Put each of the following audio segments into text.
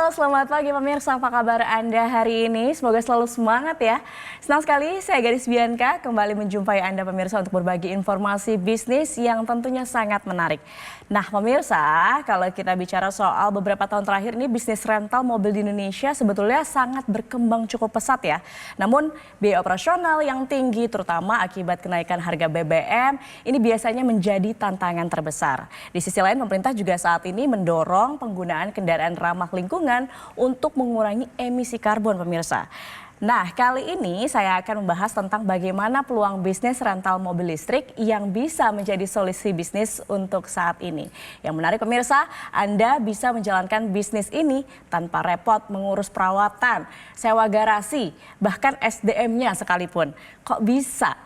Halo, selamat pagi pemirsa. Apa kabar Anda hari ini? Semoga selalu semangat ya. Senang sekali saya Gadis Bianca kembali menjumpai Anda pemirsa untuk berbagi informasi bisnis yang tentunya sangat menarik. Nah pemirsa, kalau kita bicara soal beberapa tahun terakhir ini bisnis rental mobil di Indonesia sebetulnya sangat berkembang cukup pesat ya. Namun biaya operasional yang tinggi terutama akibat kenaikan harga BBM ini biasanya menjadi tantangan terbesar. Di sisi lain pemerintah juga saat ini mendorong penggunaan kendaraan ramah lingkungan untuk mengurangi emisi karbon pemirsa. Nah, kali ini saya akan membahas tentang bagaimana peluang bisnis rental mobil listrik yang bisa menjadi solusi bisnis untuk saat ini. Yang menarik pemirsa, Anda bisa menjalankan bisnis ini tanpa repot mengurus perawatan, sewa garasi, bahkan SDM-nya sekalipun. Kok bisa?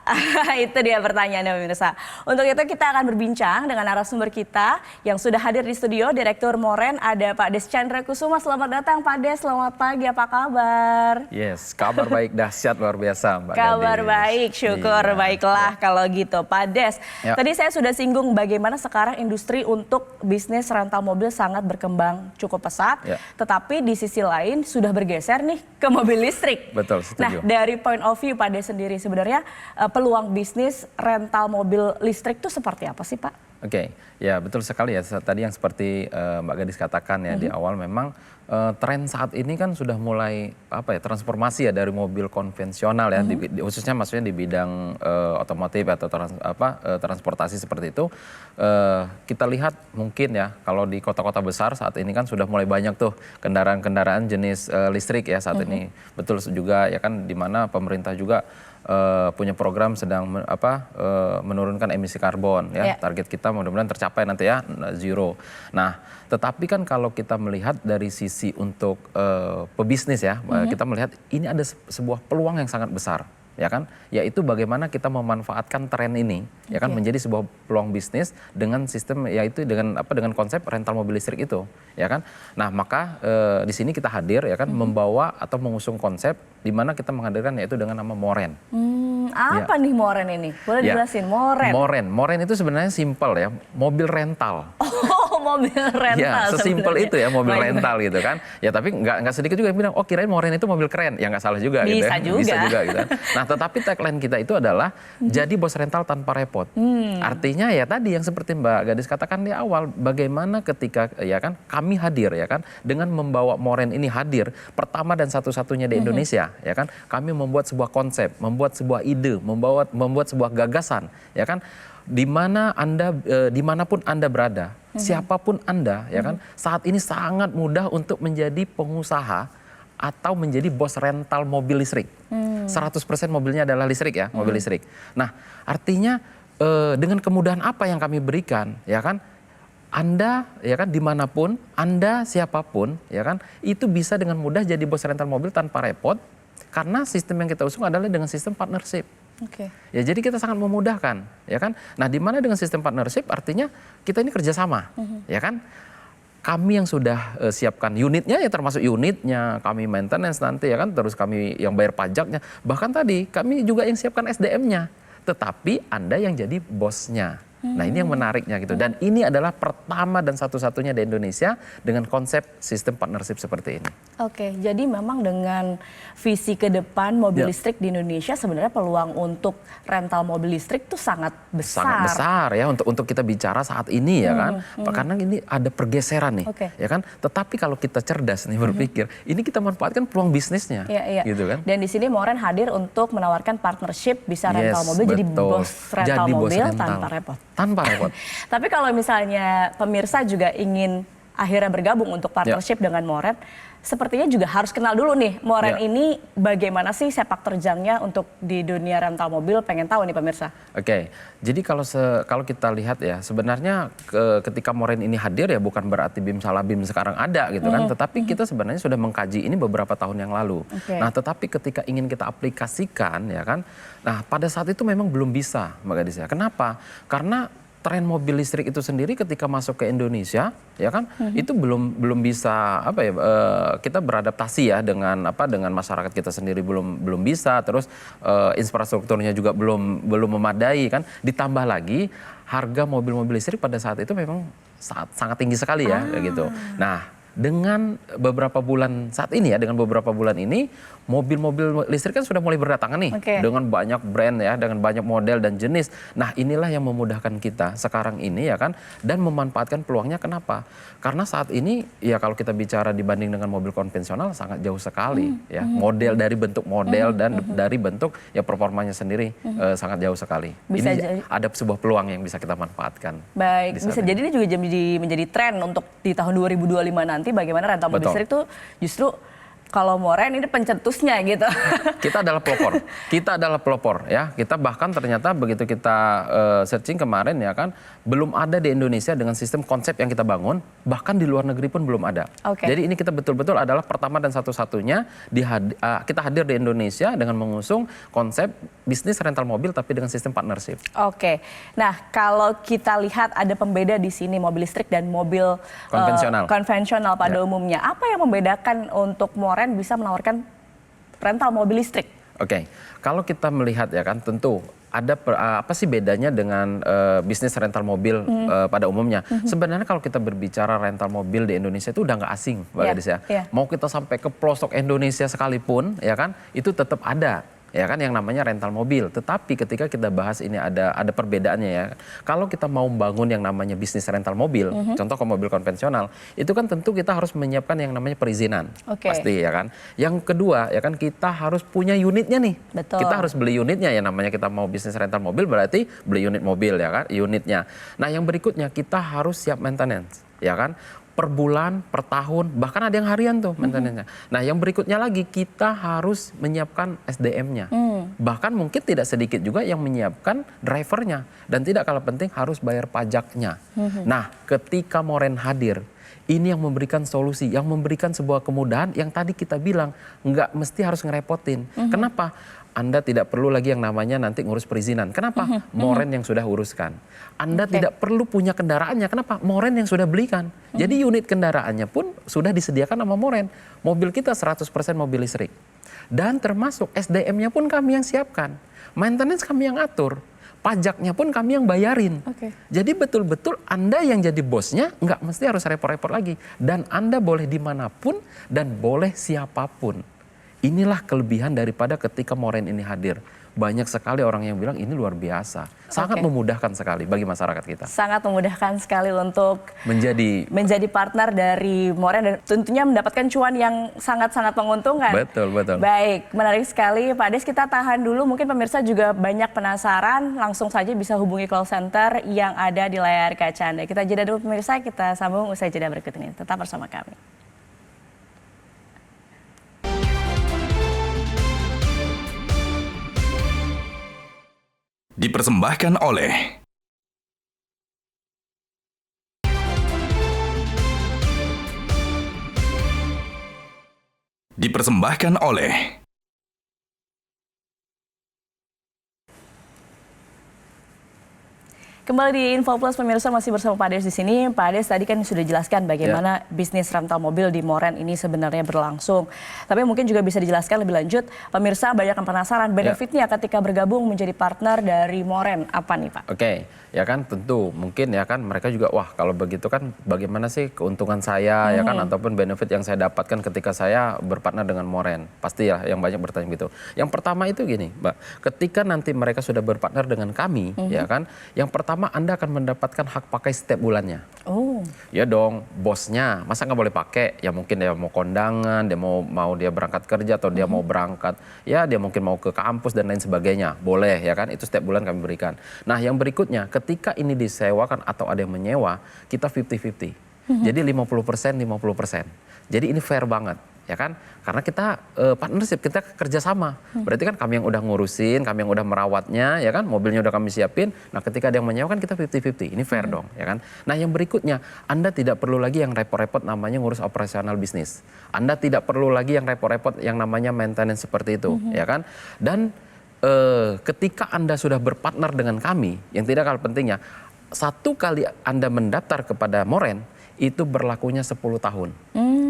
Itu dia pertanyaannya pemirsa. Untuk itu kita akan berbincang dengan narasumber kita yang sudah hadir di studio, Direktur Moren, ada Pak Des Chandra Kusuma. Selamat datang Pak Des, selamat pagi, apa kabar? Yes, kabar baik dahsyat luar biasa Mbak Kabar Gadis. baik, syukur. Iya, Baiklah ya. kalau gitu. Pak Des, Ya. tadi saya sudah singgung bagaimana sekarang industri untuk bisnis rental mobil sangat berkembang cukup pesat. Ya. Tetapi di sisi lain sudah bergeser nih ke mobil listrik. Betul, setuju. Nah dari point of view Pak Des sendiri sebenarnya peluang bisnis rental mobil listrik itu seperti apa sih Pak? Oke, ya betul sekali ya. Tadi yang seperti Mbak Gadis katakan ya di awal memang tren saat ini kan sudah mulai transformasi ya dari mobil konvensional ya, khususnya maksudnya di bidang otomotif atau transportasi seperti itu. Kita lihat mungkin ya kalau di kota-kota besar saat ini kan sudah mulai banyak tuh kendaraan-kendaraan jenis listrik ya saat ini. Betul juga ya kan di mana pemerintah juga punya program sedang menurunkan emisi karbon ya. Target kita mudah-mudahan tercapai nanti ya zero. Nah, tetapi kan kalau kita melihat dari sisi untuk pebisnis ya, kita melihat ini ada sebuah peluang yang sangat besar. Ya kan, yaitu bagaimana kita memanfaatkan tren ini, ya kan menjadi sebuah peluang bisnis dengan sistem yaitu dengan konsep rental mobil listrik itu, ya kan. Nah maka di sini kita hadir ya kan membawa atau mengusung konsep di mana kita menghadirkan yaitu dengan nama Moren. Apa nih Moren ini? Boleh dijelasin Moren? Moren itu sebenarnya simpel ya, mobil rental. Oh, mobil rental. Ya, sesimpel itu ya mobil rental gitu kan. Ya tapi nggak sedikit juga yang bilang, oh kirain Moren itu mobil keren. Ya nggak salah juga gitu ya. Bisa juga gitu kan. Nah tetapi tagline kita itu adalah jadi bos rental tanpa repot. Artinya ya tadi yang seperti Mbak Gadis katakan di awal, bagaimana ketika ya kan kami hadir ya kan dengan membawa Moren ini hadir pertama dan satu-satunya di Indonesia ya kan. Kami membuat sebuah konsep, membuat sebuah ide, membuat sebuah gagasan ya kan. Dimanapun Anda berada, siapapun Anda ya kan, saat ini sangat mudah untuk menjadi pengusaha atau menjadi bos rental mobil listrik. 100% mobilnya adalah listrik ya, mobil listrik. Nah, artinya dengan kemudahan apa yang kami berikan, ya kan, Anda ya kan dimanapun, Anda siapapun, ya kan, itu bisa dengan mudah jadi bos rental mobil tanpa repot, karena sistem yang kita usung adalah dengan sistem partnership. Ya jadi kita sangat memudahkan, ya kan. Nah, di mana dengan sistem partnership artinya kita ini kerjasama, ya kan. Kami yang sudah siapkan unitnya ya termasuk unitnya, kami maintenance nanti ya kan, terus kami yang bayar pajaknya, bahkan tadi kami juga yang siapkan SDM-nya, tetapi Anda yang jadi bosnya. Nah ini yang menariknya gitu, dan ini adalah pertama dan satu-satunya di Indonesia dengan konsep sistem partnership seperti ini. Oke, jadi memang dengan visi ke depan mobil listrik di Indonesia sebenarnya peluang untuk rental mobil listrik itu sangat besar. Sangat besar ya untuk kita bicara saat ini ya kan, karena ini ada pergeseran nih, ya kan. Tetapi kalau kita cerdas nih berpikir, ini kita manfaatkan peluang bisnisnya, gitu kan. Dan di sini Moren hadir untuk menawarkan partnership bisa rental mobil, jadi bos rental mobil tanpa repot. Tanpa repot. Tapi kalau misalnya pemirsa juga ingin akhirnya bergabung untuk partnership dengan Moren, sepertinya juga harus kenal dulu nih Moren ini bagaimana sih sepak terjangnya untuk di dunia rental mobil, pengen tahu nih pemirsa. Oke, jadi kalau kita lihat ya sebenarnya ketika Moren ini hadir ya bukan berarti BIM salah BIM sekarang ada gitu kan, tetapi kita sebenarnya sudah mengkaji ini beberapa tahun yang lalu. Nah tetapi ketika ingin kita aplikasikan ya kan, nah pada saat itu memang belum bisa Mbak Gadis ya. Kenapa? Karena tren mobil listrik itu sendiri ketika masuk ke Indonesia ya kan itu belum bisa kita beradaptasi ya dengan masyarakat kita sendiri belum bisa, terus infrastrukturnya juga belum memadai kan, ditambah lagi harga mobil-mobil listrik pada saat itu memang sangat tinggi sekali ya kayak gitu. Nah dengan beberapa bulan saat ini ya, dengan beberapa bulan ini mobil-mobil listrik kan sudah mulai berdatangan nih dengan banyak brand ya, dengan banyak model dan jenis. Nah, inilah yang memudahkan kita sekarang ini ya kan, dan memanfaatkan peluangnya. Kenapa? Karena saat ini ya kalau kita bicara dibanding dengan mobil konvensional sangat jauh sekali ya. Model dari bentuk model dan dari bentuk ya performanya sendiri sangat jauh sekali. Bisa ini ada sebuah peluang yang bisa kita manfaatkan. Baik, bisa jadi ini juga menjadi tren untuk di tahun 2025 nanti bagaimana rental mobil listrik itu justru kalau Moren ini pencetusnya gitu. Kita adalah pelopor. Kita adalah pelopor ya. Kita bahkan ternyata begitu kita searching kemarin ya kan, belum ada di Indonesia dengan sistem konsep yang kita bangun, bahkan di luar negeri pun belum ada. Jadi ini kita betul-betul adalah pertama dan satu-satunya kita hadir di Indonesia dengan mengusung konsep bisnis rental mobil tapi dengan sistem partnership. Nah, kalau kita lihat ada pembeda di sini mobil listrik dan mobil konvensional pada umumnya. Apa yang membedakan untuk Moren bisa menawarkan rental mobil listrik? Kalau kita melihat ya kan, tentu ada apa sih bedanya dengan bisnis rental mobil pada umumnya? Sebenarnya kalau kita berbicara rental mobil di Indonesia itu udah nggak asing, Mbak Gadis ya. Mau kita sampai ke pelosok Indonesia sekalipun, ya kan, itu tetap ada. Ya kan yang namanya rental mobil. Tetapi ketika kita bahas ini ada perbedaannya ya. Kalau kita mau membangun yang namanya bisnis rental mobil, contoh ke mobil konvensional, itu kan tentu kita harus menyiapkan yang namanya perizinan. Pasti ya kan. Yang kedua ya kan kita harus punya unitnya nih. Kita harus beli unitnya ya, namanya kita mau bisnis rental mobil berarti beli unit mobil ya kan, unitnya. Nah, yang berikutnya kita harus siap maintenance ya kan. Per bulan, per tahun, bahkan ada yang harian tuh maintenance-nya. Nah, yang berikutnya lagi kita harus menyiapkan SDM-nya. Bahkan mungkin tidak sedikit juga yang menyiapkan drivernya. Dan tidak kalah penting harus bayar pajaknya. Nah, ketika Moren hadir, ini yang memberikan solusi, yang memberikan sebuah kemudahan yang tadi kita bilang nggak mesti harus ngerepotin. Kenapa? Anda tidak perlu lagi yang namanya nanti ngurus perizinan. Kenapa? Moren yang sudah uruskan. Anda tidak perlu punya kendaraannya. Kenapa? Moren yang sudah belikan. Jadi unit kendaraannya pun sudah disediakan sama Moren. Mobil kita 100% mobil listrik. Dan termasuk SDM-nya pun kami yang siapkan. Maintenance kami yang atur. Pajaknya pun kami yang bayarin. Jadi betul-betul Anda yang jadi bosnya nggak mesti harus repot-repot lagi. Dan Anda boleh dimanapun dan boleh siapapun. Inilah kelebihan daripada ketika Moren ini hadir. Banyak sekali orang yang bilang ini luar biasa. Sangat memudahkan sekali bagi masyarakat kita. Sangat memudahkan sekali untuk menjadi partner dari Moren dan tentunya mendapatkan cuan yang sangat-sangat menguntungkan. Betul. Baik, menarik sekali Pak Des, kita tahan dulu. Mungkin pemirsa juga banyak penasaran, langsung saja bisa hubungi call center yang ada di layar kaca Anda. Kita jeda dulu pemirsa, kita sambung usai jeda berikut ini. Tetap bersama kami. Dipersembahkan oleh Kembali di Info Plus pemirsa, masih bersama Pak Des di sini. Pak Des tadi kan sudah jelaskan bagaimana bisnis rental mobil di Moren ini sebenarnya berlangsung. Tapi mungkin juga bisa dijelaskan lebih lanjut. Pemirsa banyak yang penasaran benefitnya ketika bergabung menjadi partner dari Moren. Apa nih Pak? Ya kan tentu mungkin ya kan mereka juga wah kalau begitu kan bagaimana sih keuntungan saya ya kan ataupun benefit yang saya dapatkan ketika saya berpartner dengan Moren. Pasti ya yang banyak bertanya gitu. Yang pertama itu gini Mbak, ketika nanti mereka sudah berpartner dengan kami ya kan, yang pertama Anda akan mendapatkan hak pakai setiap bulannya. Ya dong, bosnya masa nggak boleh pakai? Ya mungkin dia mau kondangan, dia mau dia berangkat kerja atau dia mau berangkat, ya dia mungkin mau ke kampus dan lain sebagainya. Boleh ya kan, itu setiap bulan kami berikan. Nah yang berikutnya, ketika ini disewakan atau ada yang menyewa, kita 50-50. Jadi 50%, 50%. Jadi ini fair banget. Ya kan, karena kita partnership, kita kerjasama. Berarti kan kami yang udah ngurusin, kami yang udah merawatnya, ya kan, mobilnya udah kami siapin. Nah, ketika ada yang menyewa kan kita 50-50, ini fair dong, ya kan. Nah, yang berikutnya, Anda tidak perlu lagi yang repot-repot namanya ngurus operasional bisnis. Anda tidak perlu lagi yang repot-repot yang namanya maintenance seperti itu, ya kan. Dan ketika Anda sudah berpartner dengan kami, yang tidak kalah pentingnya, satu kali Anda mendaftar kepada Moren, itu berlakunya 10 tahun.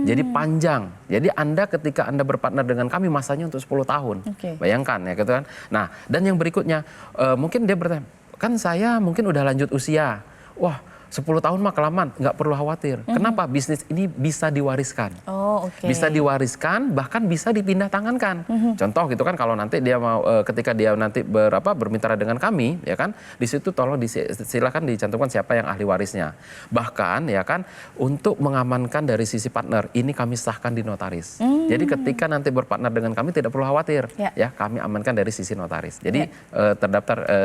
Jadi panjang. Jadi Anda ketika Anda berpartner dengan kami masanya untuk 10 tahun. Bayangkan ya gitu kan. Nah, dan yang berikutnya mungkin dia bertanya, kan saya mungkin udah lanjut usia. Wah, 10 tahun mah kelamaan, nggak perlu khawatir. Kenapa? Bisnis ini bisa diwariskan. Oh, oke. Bisa diwariskan, bahkan bisa dipindah tangankan. Contoh gitu kan, kalau nanti dia mau ketika dia nanti bermitra dengan kami, ya kan, di situ tolong silakan dicantumkan siapa yang ahli warisnya. Bahkan ya kan, untuk mengamankan dari sisi partner, ini kami sahkan di notaris. Jadi ketika nanti berpartner dengan kami tidak perlu khawatir, ya kami amankan dari sisi notaris. Jadi terdaftar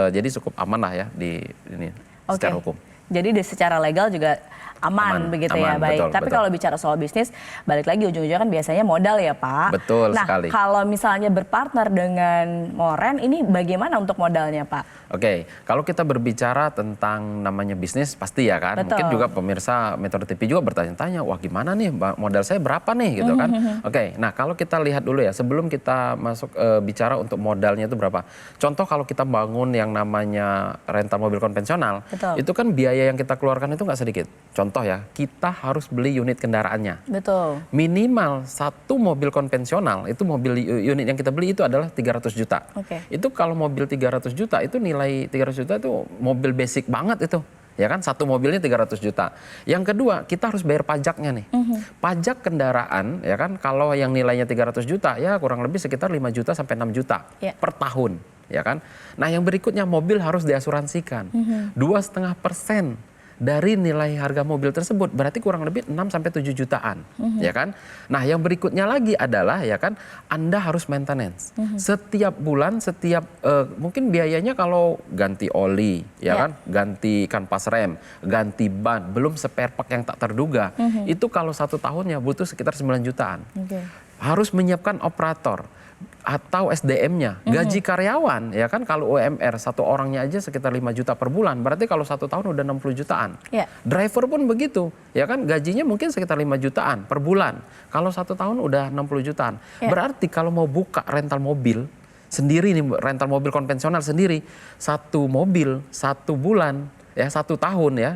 jadi cukup aman lah ya di ini. Secara hukum. Jadi secara legal juga aman begitu ya, baik. Betul, Tapi betul. kalau bicara soal bisnis, balik lagi ujung-ujungnya kan biasanya modal ya Pak. Betul nah, sekali. Kalau misalnya berpartner dengan Moren, ini bagaimana untuk modalnya Pak? Oke, kalau kita berbicara tentang namanya bisnis pasti ya kan. Betul. Mungkin juga pemirsa Metro TV juga bertanya-tanya, wah gimana nih modal saya berapa nih gitu kan. Oke, nah kalau kita lihat dulu ya sebelum kita masuk bicara untuk modalnya itu berapa. Contoh kalau kita bangun yang namanya rental mobil konvensional, Betul. itu kan biaya yang kita keluarkan itu nggak sedikit. Contoh ya, kita harus beli unit kendaraannya. Betul. Minimal satu mobil konvensional, itu mobil unit yang kita beli itu adalah 300 juta. Oke. Itu kalau mobil 300 juta, itu nilai 300 juta itu mobil basic banget itu. Ya kan, satu mobilnya 300 juta. Yang kedua, kita harus bayar pajaknya nih. Pajak kendaraan, ya kan, kalau yang nilainya 300 juta, ya kurang lebih sekitar 5 juta sampai 6 juta per tahun. Ya kan. Nah yang berikutnya, mobil harus diasuransikan. 2,5% dari nilai harga mobil tersebut, berarti kurang lebih 6-7 jutaan, ya kan? Nah, yang berikutnya lagi adalah ya kan, Anda harus maintenance. Setiap bulan, mungkin biayanya kalau ganti oli, ya kan, ganti kanvas rem, ganti ban, belum spare part yang tak terduga. Itu kalau 1 tahunnya butuh sekitar 9 jutaan. Harus menyiapkan operator atau SDM-nya, gaji karyawan, ya kan, kalau UMR satu orangnya aja sekitar 5 juta per bulan, berarti kalau 1 tahun udah 60 jutaan. Driver pun begitu, ya kan, gajinya mungkin sekitar 5 jutaan per bulan, kalau 1 tahun udah 60 jutaan. Berarti kalau mau buka rental mobil sendiri nih, rental mobil konvensional sendiri, 1 mobil 1 bulan, ya 1 tahun ya,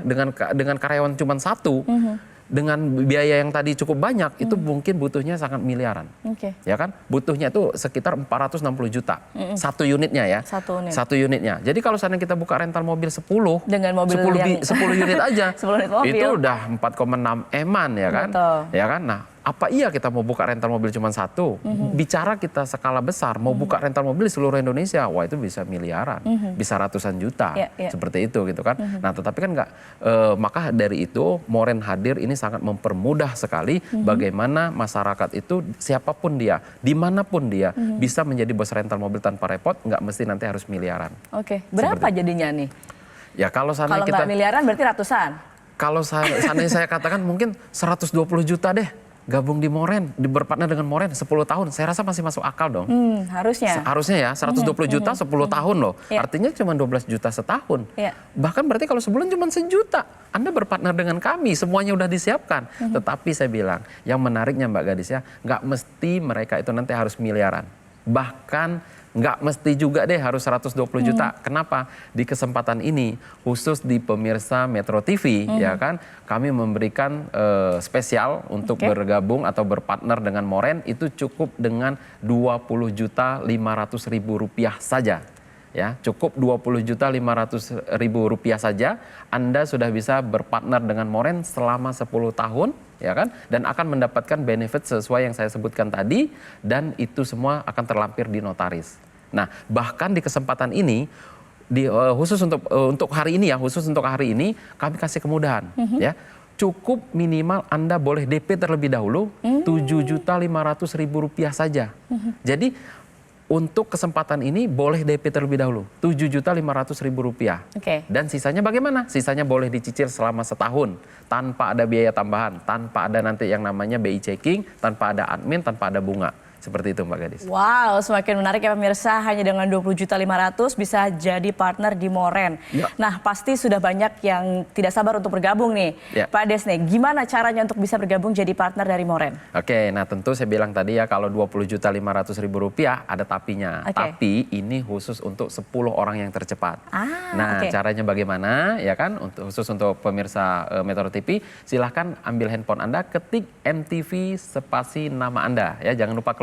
dengan karyawan cuma 1, dengan biaya yang tadi cukup banyak, itu mungkin butuhnya sangat miliaran. Ya kan? Butuhnya itu sekitar 460 juta. Satu unitnya ya. Satu unitnya. Jadi kalau seandainya kita buka rental mobil 10, dengan mobil 10 unit aja, 10 unit mobil. itu udah 4,6 eman ya kan? Ya kan? Nah, apa iya kita mau buka rental mobil cuma 1? Bicara kita skala besar, mau buka rental mobil di seluruh Indonesia, wah itu bisa miliaran, bisa ratusan juta, seperti itu gitu kan. Nah tetapi kan nggak, maka dari itu Moren hadir ini sangat mempermudah sekali bagaimana masyarakat itu siapapun dia, dimanapun dia, bisa menjadi bos rental mobil tanpa repot, nggak mesti nanti harus miliaran. Berapa jadinya nih? Ya kalau nggak miliaran berarti ratusan? Kalau seandainya saya katakan mungkin 120 juta deh. Gabung di Moren, berpartner dengan Moren 10 tahun, saya rasa masih masuk akal dong. Harusnya. Harusnya ya, 120 juta 10 tahun loh. Artinya cuma 12 juta setahun. Bahkan berarti kalau sebulan cuma 1 juta. Anda berpartner dengan kami, semuanya udah disiapkan. Tetapi saya bilang, yang menariknya Mbak Gadis ya, nggak mesti mereka itu nanti harus miliaran. Bahkan nggak mesti juga deh harus 120 juta. Kenapa? Di kesempatan ini, khusus di pemirsa Metro TV, ya kan, kami memberikan spesial untuk bergabung atau berpartner dengan Moren, itu cukup dengan 20.500.000 rupiah saja. Ya, cukup 20.500.000 rupiah saja, Anda sudah bisa berpartner dengan Moren selama 10 tahun, ya kan, dan akan mendapatkan benefit sesuai yang saya sebutkan tadi, dan itu semua akan terlampir di notaris. Nah, bahkan di kesempatan ini, khusus untuk hari ini ya, khusus untuk hari ini, kami kasih kemudahan, ya. Cukup minimal Anda boleh DP terlebih dahulu, 7.500.000 rupiah saja. Jadi untuk kesempatan ini boleh DP terlebih dahulu, 7.500.000 rupiah. Dan sisanya bagaimana? Sisanya boleh dicicil selama setahun, tanpa ada biaya tambahan, tanpa ada nanti yang namanya BI checking, tanpa ada admin, tanpa ada bunga. Seperti itu Mbak Gadis. Wow, semakin menarik ya pemirsa, hanya dengan 20.500.000 bisa jadi partner di Moren. Nah pasti sudah banyak yang tidak sabar untuk bergabung nih. Pak Des nih, gimana caranya untuk bisa bergabung jadi partner dari Moren? Oke, nah tentu saya bilang tadi ya, kalau 20.500.000 rupiah ada tapinya. Tapi ini khusus untuk 10 orang yang tercepat. Nah caranya bagaimana ya kan, khusus untuk pemirsa Metro TV, silahkan ambil handphone Anda, ketik MTV spasi nama Anda. Ya, jangan lupa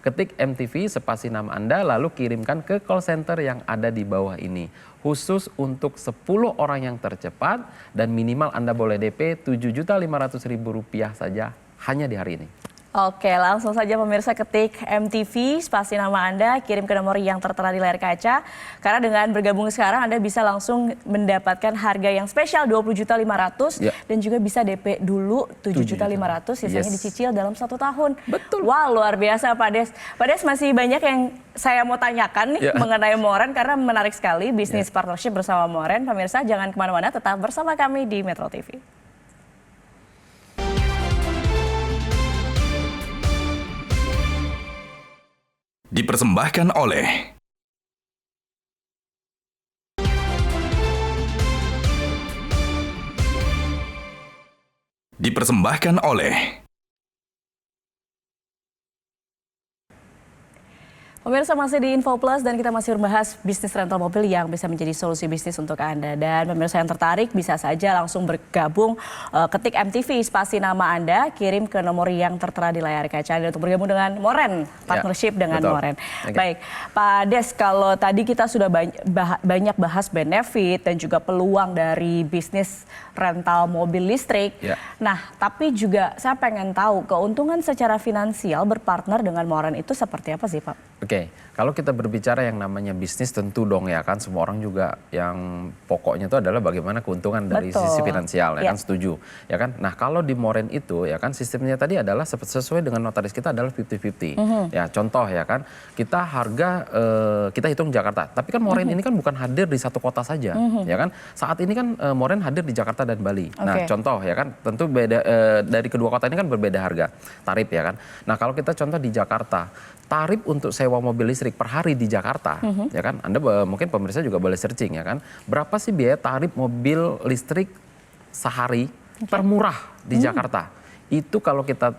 ketik MTV spasi nama Anda, lalu kirimkan ke call center yang ada di bawah ini. khusus untuk 10 orang yang tercepat dan minimal Anda boleh DP Rp7.500.000 saja hanya di hari ini. Oke, langsung saja pemirsa ketik MTV, spasi nama Anda, kirim ke nomor yang tertera di layar kaca. Karena dengan bergabung sekarang Anda bisa langsung mendapatkan harga yang spesial Rp20.500 dan juga bisa DP dulu Rp7.500.000, sisanya dicicil dalam 1 tahun. Betul. Wah, luar biasa Pak Des. Pak Des, masih banyak yang saya mau tanyakan nih mengenai Moren karena menarik sekali bisnis partnership bersama Moren. Pemirsa jangan kemana-mana, tetap bersama kami di Metro TV. Dipersembahkan oleh Pemirsa masih di Info Plus dan kita masih membahas bisnis rental mobil yang bisa menjadi solusi bisnis untuk Anda. Dan pemirsa yang tertarik bisa saja langsung bergabung, ketik MTV spasi nama Anda, kirim ke nomor yang tertera di layar kaca Anda untuk bergabung dengan Moren, partnership dengan Moren. Baik, Pak Des, kalau tadi kita sudah banyak bahas benefit dan juga peluang dari bisnis rental mobil listrik. Nah, tapi juga saya pengen tahu keuntungan secara finansial berpartner dengan Moren itu seperti apa sih, Pak? Oke, kalau kita berbicara yang namanya bisnis tentu dong ya kan semua orang juga yang pokoknya itu adalah bagaimana keuntungan dari sisi finansial ya kan, setuju ya kan. Nah kalau di Moren itu ya kan sistemnya tadi adalah sesuai dengan notaris kita adalah 50-50 ya, contoh ya kan kita harga kita hitung Jakarta, tapi kan Moren ini kan bukan hadir di satu kota saja ya kan, saat ini kan Moren hadir di Jakarta dan Bali. Nah contoh ya kan tentu beda dari kedua kota ini kan berbeda harga tarif ya kan. Nah kalau kita contoh di Jakarta, tarif untuk sewa mobil listrik per hari di Jakarta, ya kan? Anda mungkin pemirsa juga boleh searching ya kan. Berapa sih biaya tarif mobil listrik sehari termurah di Jakarta? Itu kalau kita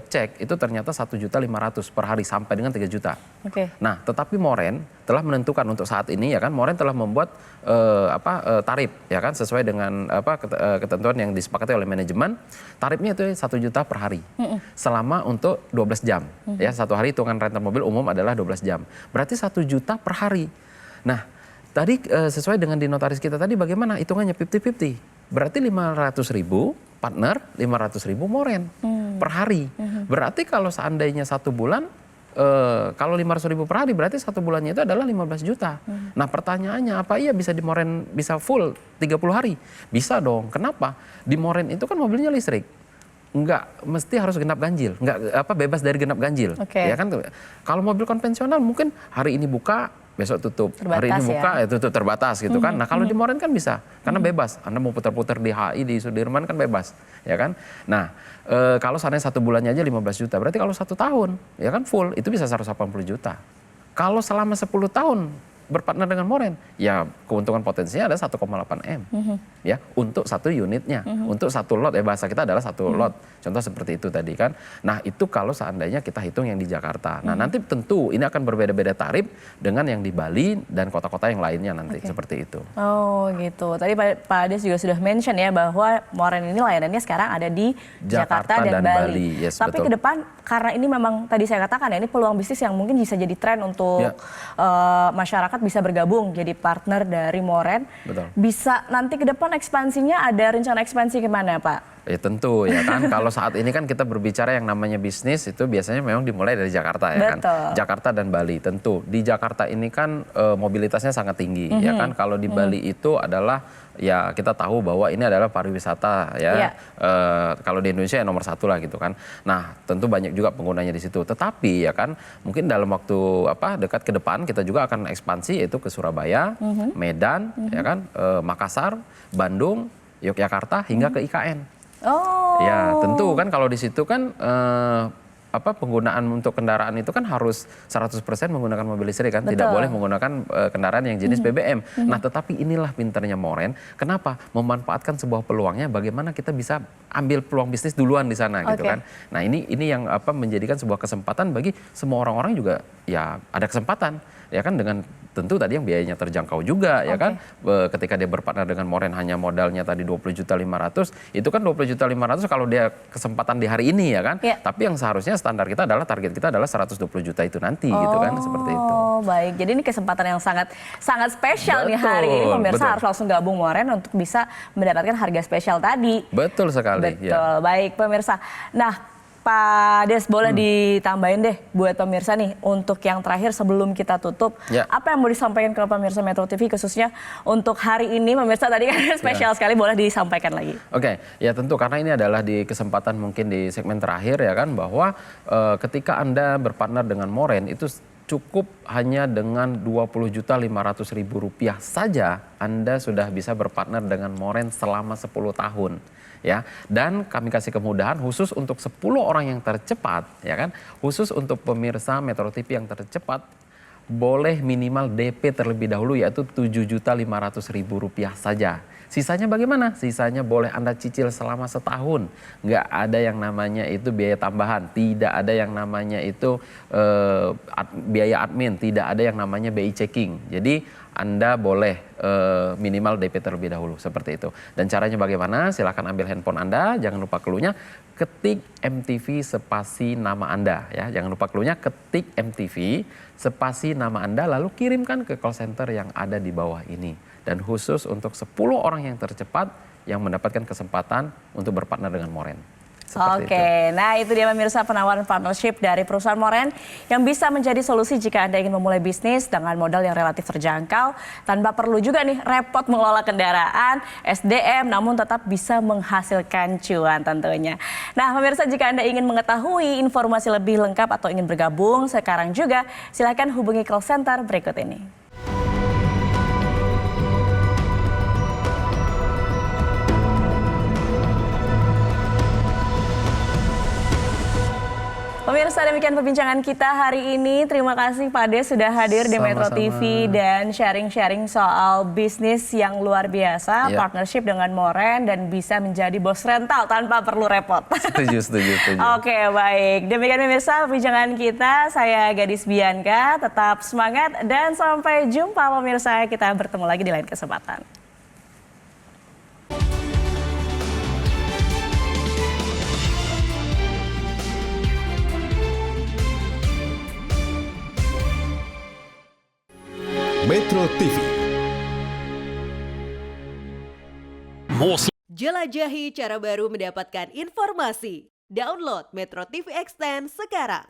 cek itu ternyata 1.500.000 per hari sampai dengan 3 juta. Nah, tetapi Moren telah menentukan untuk saat ini ya kan, Moren telah membuat tarif ya kan sesuai dengan ketentuan yang disepakati oleh manajemen. Tarifnya itu 1 juta per hari selama untuk 12 jam. Ya, satu hari hitungan rental mobil umum adalah 12 jam. Berarti 1 juta per hari. Nah, tadi sesuai dengan di notaris kita tadi bagaimana hitungannya 50-50. Berarti 500.000 partner, 500.000 Moren per hari. Berarti kalau seandainya 1 bulan, kalau 500.000 per hari berarti 1 bulannya itu adalah 15 juta. Nah pertanyaannya apa iya bisa di Moren bisa full 30 hari? Bisa dong. Kenapa? Di Moren itu kan mobilnya listrik. Enggak mesti harus genap ganjil, enggak bebas dari genap ganjil. Ya kan kalau mobil konvensional mungkin hari ini buka besok tutup, hari ini buka ya tutup, terbatas gitu kan. Nah kalau di Moren kan bisa karena bebas, Anda mau putar-putar di HI di Sudirman kan bebas ya kan. Nah kalau seandainya 1 bulannya aja 15 juta berarti kalau 1 tahun ya kan full itu bisa 180 juta. Kalau selama 10 tahun berpartner dengan Moren, ya keuntungan potensinya ada 1,8 M ya untuk 1 unitnya, untuk 1 lot ya bahasa kita adalah 1 lot. Contoh seperti itu tadi kan. Nah itu kalau seandainya kita hitung yang di Jakarta. Nah nanti tentu ini akan berbeda-beda tarif dengan yang di Bali dan kota-kota yang lainnya nanti seperti itu. Oh gitu. Tadi Pak Ades juga sudah mention ya bahwa Moren ini layanannya sekarang ada di Jakarta dan Bali. Yes, tapi ke depan karena ini memang tadi saya katakan ya ini peluang bisnis yang mungkin bisa jadi tren untuk masyarakat bisa bergabung jadi partner dari Moren. Bisa nanti ke depan ekspansinya ada rencana ekspansi kemana Pak? Ya tentu ya kan kalau saat ini kan kita berbicara yang namanya bisnis itu biasanya memang dimulai dari Jakarta ya kan. Jakarta dan Bali tentu. Di Jakarta ini kan mobilitasnya sangat tinggi ya kan. Kalau di Bali itu adalah ya kita tahu bahwa ini adalah pariwisata ya. Kalau di Indonesia ya nomor 1 lah gitu kan. Nah tentu banyak juga penggunanya di situ. Tetapi ya kan mungkin dalam waktu dekat ke depan kita juga akan ekspansi yaitu ke Surabaya, Medan, ya kan, Makassar, Bandung, Yogyakarta hingga ke IKN. Ya tentu kan kalau di situ kan penggunaan untuk kendaraan itu kan harus 100% menggunakan mobil listrik kan, tidak boleh menggunakan kendaraan yang jenis BBM. Nah tetapi inilah pinternya Moren, kenapa memanfaatkan sebuah peluangnya, bagaimana kita bisa ambil peluang bisnis duluan di sana gitu kan. Nah ini yang menjadikan sebuah kesempatan bagi semua orang-orang juga ya ada kesempatan ya kan dengan tentu tadi yang biayanya terjangkau juga ya kan. Ketika dia berpartner dengan Moren hanya modalnya tadi 20.500.000, itu kan 20.500.000 kalau dia kesempatan di hari ini ya kan. Tapi yang seharusnya standar kita adalah target kita adalah 120 juta itu nanti gitu kan, seperti itu. Oh baik, jadi ini kesempatan yang sangat spesial nih hari ini, pemirsa harus langsung gabung Moren untuk bisa mendapatkan harga spesial tadi. Betul sekali. Betul, baik pemirsa. Nah Pak Des, boleh ditambahin deh buat pemirsa nih untuk yang terakhir sebelum kita tutup, apa yang mau disampaikan ke pemirsa Metro TV khususnya untuk hari ini, pemirsa tadi kan spesial sekali, boleh disampaikan lagi. Oke, ya tentu karena ini adalah di kesempatan mungkin di segmen terakhir ya kan, bahwa ketika Anda berpartner dengan Moren itu cukup hanya dengan Rp20.500.000 saja Anda sudah bisa berpartner dengan Moren selama 10 tahun. Ya, dan kami kasih kemudahan khusus untuk 10 orang yang tercepat, ya kan, khusus untuk pemirsa Metro TV yang tercepat, boleh minimal DP terlebih dahulu yaitu Rp7.500.000 saja. Sisanya bagaimana? Sisanya boleh Anda cicil selama setahun. Nggak ada yang namanya itu biaya tambahan, tidak ada yang namanya itu biaya admin, tidak ada yang namanya BI checking. Jadi Anda boleh minimal DP terlebih dahulu seperti itu. Dan caranya bagaimana? Silakan ambil handphone Anda, jangan lupa clue-nya, ketik MTV spasi nama Anda ya. Jangan lupa clue-nya, ketik MTV spasi nama Anda lalu kirimkan ke call center yang ada di bawah ini. Dan khusus untuk 10 orang yang tercepat yang mendapatkan kesempatan untuk berpartner dengan Moren. Oke, nah itu dia pemirsa penawaran partnership dari perusahaan Moren yang bisa menjadi solusi jika Anda ingin memulai bisnis dengan modal yang relatif terjangkau tanpa perlu juga nih repot mengelola kendaraan, SDM, namun tetap bisa menghasilkan cuan tentunya. Nah pemirsa, jika Anda ingin mengetahui informasi lebih lengkap atau ingin bergabung sekarang juga, silakan hubungi call center berikut ini. Pemirsa, demikian perbincangan kita hari ini. Terima kasih Pak Des sudah hadir di Metro TV dan sharing-sharing soal bisnis yang luar biasa, partnership dengan Moren dan bisa menjadi bos rental tanpa perlu repot. Setuju. Oke, baik. Demikian pemirsa perbincangan kita. Saya Gadis Bianca, tetap semangat dan sampai jumpa pemirsa. Kita bertemu lagi di lain kesempatan. Metro TV. Jelajahi cara baru mendapatkan informasi. Download Metro TV Extend sekarang.